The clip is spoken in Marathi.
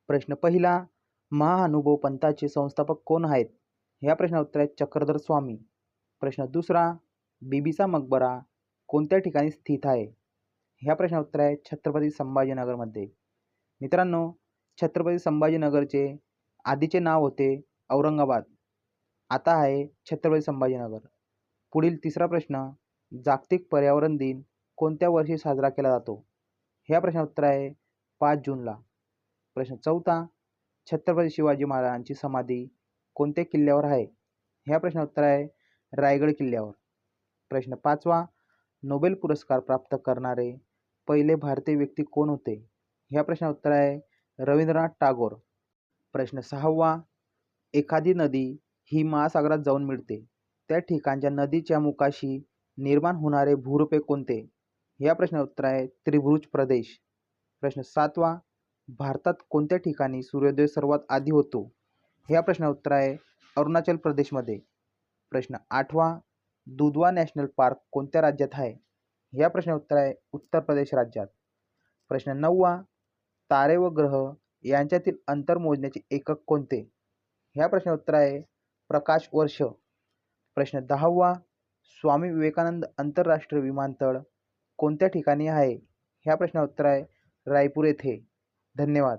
प्रश्न पहिला, महाअनुभव पंथाचे संस्थापक कोण आहेत? ह्या प्रश्नाचं उत्तर आहे चक्रधर स्वामी. प्रश्न दुसरा, बीबीचा मकबरा कोणत्या ठिकाणी स्थित आहे? ह्या प्रश्नाचं उत्तर आहे छत्रपती संभाजीनगरमध्ये. मित्रांनो, छत्रपती संभाजीनगरचे आधीचे नाव होते औरंगाबाद, आता आहे छत्रपती संभाजीनगर. पुढील तिसरा प्रश्न, जागतिक पर्यावरण दिन कोणत्या वर्षी साजरा केला जातो? ह्या प्रश्नाचं उत्तर आहे 5 जूनला. प्रश्न चौथा, छत्रपती शिवाजी महाराजांची समाधी कोणत्या किल्ल्यावर आहे? ह्या प्रश्नाचं उत्तर आहे रायगड किल्ल्यावर. प्रश्न पाचवा, नोबेल पुरस्कार प्राप्त करणारे पहिले भारतीय व्यक्ती कोण होते? ह्या प्रश्नाचं उत्तर आहे रवींद्रनाथ टागोर. प्रश्न सहावा, एखादी नदी ही महासागरात जाऊन मिळते, त्या ठिकाणच्या नदीच्या मुखाशी निर्माण होणारे भूरूपे कोणते? या प्रश्नाचं उत्तर आहे त्रिभुज प्रदेश. प्रश्न सातवा, भारतात कोणत्या ठिकाणी सूर्योदय सर्वात आधी होतो? ह्या प्रश्नाचं उत्तर आहे अरुणाचल प्रदेशमध्ये. प्रश्न आठवा, दुधवा नॅशनल पार्क कोणत्या राज्यात आहे? ह्या प्रश्नाचं उत्तर आहे उत्तर प्रदेश राज्यात. प्रश्न नववा, तारे व ग्रह यांच्यातील अंतर मोजण्याचे एकक कोणते? ह्या प्रश्नाचं उत्तर आहे प्रकाश वर्ष. प्रश्न दहावा, स्वामी विवेकानंद आंतरराष्ट्रीय विमानतळ कोणत्या ठिकाणी आहे? ह्या प्रश्नाचं उत्तर आहे रायपूर येथे. धन्यवाद.